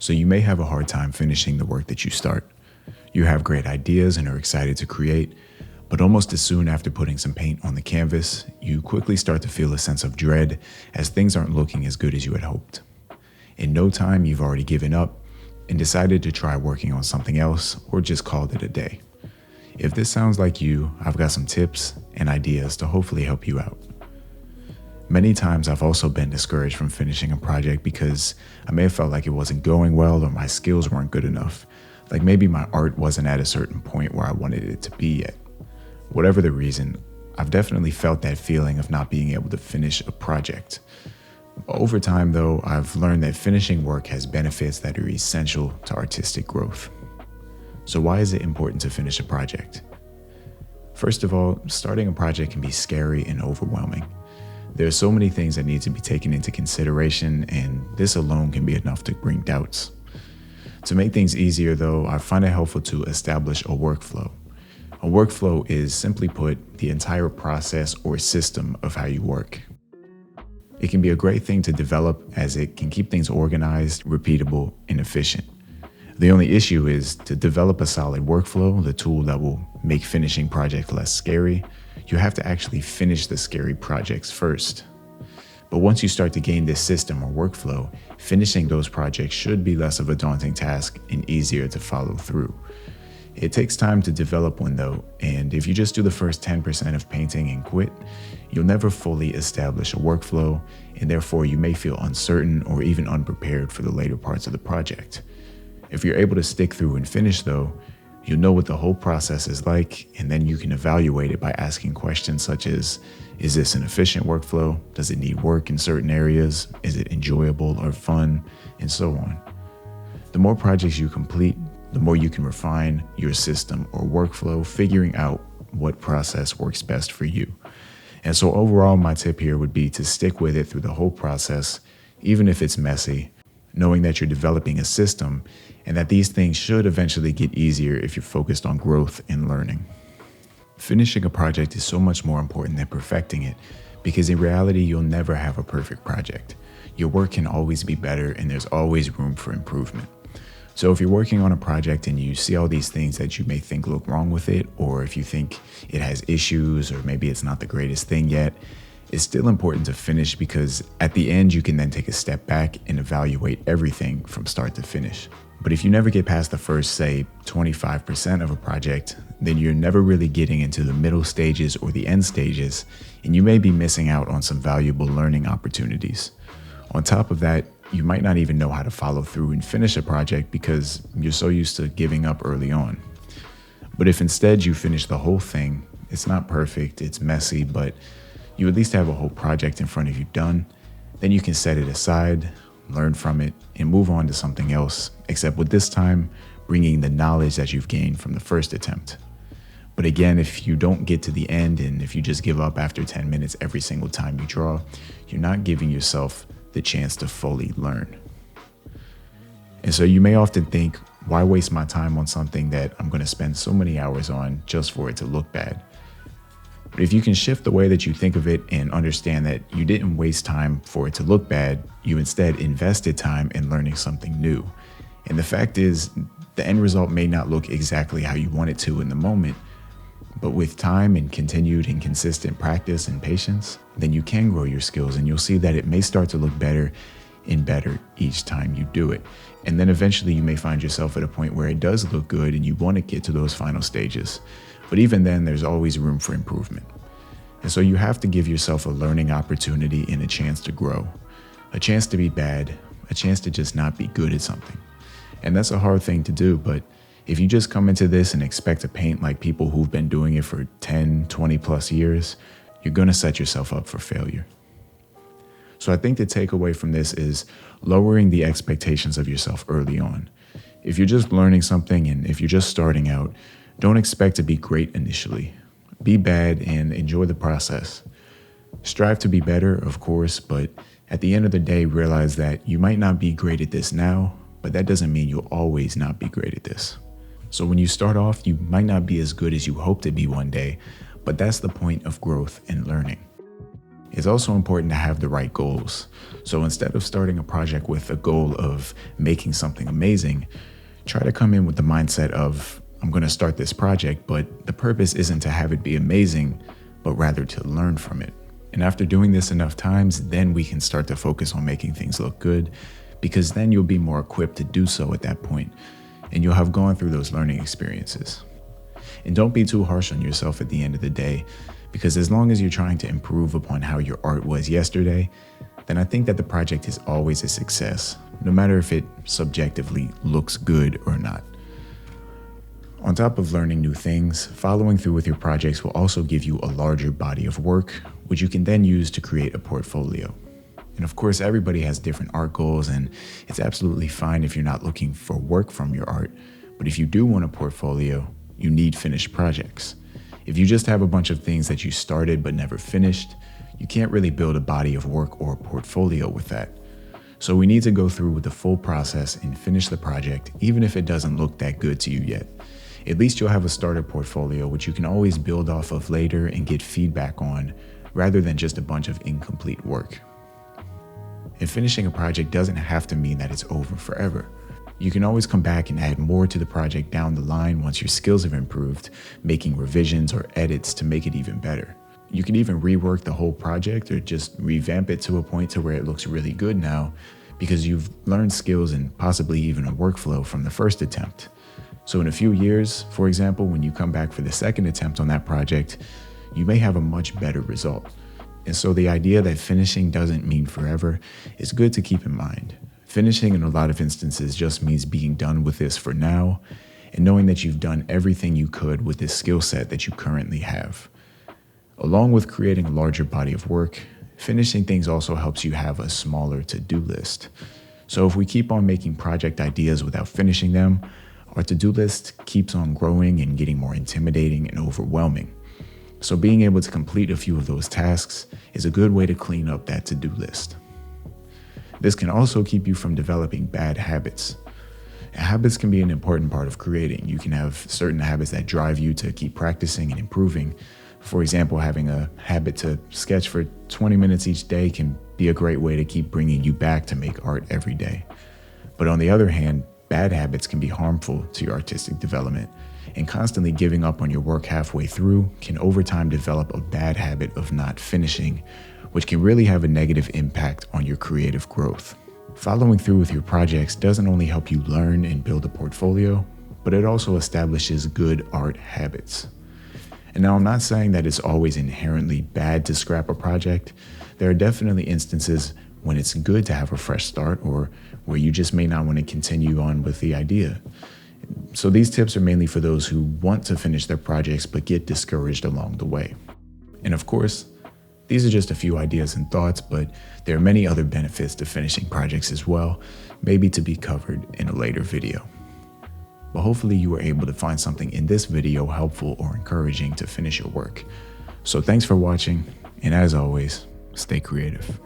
So you may have a hard time finishing the work that you start. You have great ideas and are excited to create, but almost as soon after putting some paint on the canvas, you quickly start to feel a sense of dread as things aren't looking as good as you had hoped. In no time, you've already given up and decided to try working on something else or just called it a day. If this sounds like you, I've got some tips and ideas to hopefully help you out. Many times I've also been discouraged from finishing a project because I may have felt like it wasn't going well or my skills weren't good enough. Like maybe my art wasn't at a certain point where I wanted it to be yet. Whatever the reason, I've definitely felt that feeling of not being able to finish a project. Over time though, I've learned that finishing work has benefits that are essential to artistic growth. So why is it important to finish a project? First of all, starting a project can be scary and overwhelming. There are so many things that need to be taken into consideration, and this alone can be enough to bring doubts. To make things easier though, I find it helpful to establish a workflow. A workflow is, simply put, the entire process or system of how you work. It can be a great thing to develop as it can keep things organized, repeatable, and efficient. The only issue is to develop a solid workflow, the tool that will make finishing projects less scary. You have to actually finish the scary projects first. But once you start to gain this system or workflow, finishing those projects should be less of a daunting task and easier to follow through. It takes time to develop one though, and if you just do the first 10% of painting and quit, you'll never fully establish a workflow, and therefore you may feel uncertain or even unprepared for the later parts of the project. If you're able to stick through and finish though, you'll know what the whole process is like, and then you can evaluate it by asking questions such as, is this an efficient workflow? Does it need work in certain areas? Is it enjoyable or fun? And so on. The more projects you complete, the more you can refine your system or workflow, figuring out what process works best for you. And so overall, my tip here would be to stick with it through the whole process, even if it's messy, knowing that you're developing a system and that these things should eventually get easier if you're focused on growth and learning. Finishing a project is so much more important than perfecting it, because in reality, you'll never have a perfect project. Your work can always be better, and there's always room for improvement. So if you're working on a project and you see all these things that you may think look wrong with it, or if you think it has issues, or maybe it's not the greatest thing yet, it's still important to finish, because at the end, you can then take a step back and evaluate everything from start to finish. But if you never get past the first, say, 25% of a project, then you're never really getting into the middle stages or the end stages, and you may be missing out on some valuable learning opportunities. On top of that, you might not even know how to follow through and finish a project because you're so used to giving up early on. But if instead you finish the whole thing, it's not perfect, it's messy, but you at least have a whole project in front of you done, then you can set it aside, learn from it, and move on to something else, except with this time, bringing the knowledge that you've gained from the first attempt. But again, if you don't get to the end and if you just give up after 10 minutes every single time you draw, you're not giving yourself the chance to fully learn. And so you may often think, why waste my time on something that I'm going to spend so many hours on just for it to look bad? But if you can shift the way that you think of it and understand that you didn't waste time for it to look bad, you instead invested time in learning something new. And the fact is, the end result may not look exactly how you want it to in the moment, but with time and continued and consistent practice and patience, then you can grow your skills, and you'll see that it may start to look better and better each time you do it. And then eventually you may find yourself at a point where it does look good and you want to get to those final stages. But even then, there's always room for improvement. And so you have to give yourself a learning opportunity and a chance to grow, a chance to be bad, a chance to just not be good at something. And that's a hard thing to do, but if you just come into this and expect to paint like people who've been doing it for 10, 20 plus years, you're going to set yourself up for failure. So I think the takeaway from this is lowering the expectations of yourself early on. If you're just learning something and if you're just starting out, don't expect to be great initially. Be bad and enjoy the process. Strive to be better, of course, but at the end of the day, realize that you might not be great at this now, but that doesn't mean you'll always not be great at this. So when you start off, you might not be as good as you hope to be one day, but that's the point of growth and learning. It's also important to have the right goals. So instead of starting a project with a goal of making something amazing, try to come in with the mindset of, I'm going to start this project, but the purpose isn't to have it be amazing, but rather to learn from it. And after doing this enough times, then we can start to focus on making things look good, because then you'll be more equipped to do so at that point, and you'll have gone through those learning experiences. And don't be too harsh on yourself at the end of the day, because as long as you're trying to improve upon how your art was yesterday, then I think that the project is always a success, no matter if it subjectively looks good or not. On top of learning new things, following through with your projects will also give you a larger body of work, which you can then use to create a portfolio. And of course, everybody has different art goals, and it's absolutely fine if you're not looking for work from your art. But if you do want a portfolio, you need finished projects. If you just have a bunch of things that you started but never finished, you can't really build a body of work or a portfolio with that. So we need to go through with the full process and finish the project, even if it doesn't look that good to you yet. At least you'll have a starter portfolio which you can always build off of later and get feedback on, rather than just a bunch of incomplete work. And finishing a project doesn't have to mean that it's over forever. You can always come back and add more to the project down the line once your skills have improved, making revisions or edits to make it even better. You can even rework the whole project or just revamp it to a point to where it looks really good now, because you've learned skills and possibly even a workflow from the first attempt. So in a few years, for example, when you come back for the second attempt on that project, you may have a much better result. And so the idea that finishing doesn't mean forever is good to keep in mind. Finishing in a lot of instances just means being done with this for now, and knowing that you've done everything you could with this skill set that you currently have. Along with creating a larger body of work, finishing things also helps you have a smaller to-do list. So if we keep on making project ideas without finishing them, our to-do list keeps on growing and getting more intimidating and overwhelming. So being able to complete a few of those tasks is a good way to clean up that to-do list. This can also keep you from developing bad habits. Habits can be an important part of creating. You can have certain habits that drive you to keep practicing and improving. For example, having a habit to sketch for 20 minutes each day can be a great way to keep bringing you back to make art every day. But on the other hand, bad habits can be harmful to your artistic development, and constantly giving up on your work halfway through can over time develop a bad habit of not finishing, which can really have a negative impact on your creative growth. Following through with your projects doesn't only help you learn and build a portfolio, but it also establishes good art habits. And now I'm not saying that it's always inherently bad to scrap a project. There are definitely instances when it's good to have a fresh start, or where you just may not want to continue on with the idea. So these tips are mainly for those who want to finish their projects but get discouraged along the way. And of course, these are just a few ideas and thoughts, but there are many other benefits to finishing projects as well, maybe to be covered in a later video. But hopefully you were able to find something in this video helpful or encouraging to finish your work. So thanks for watching, and as always, stay creative.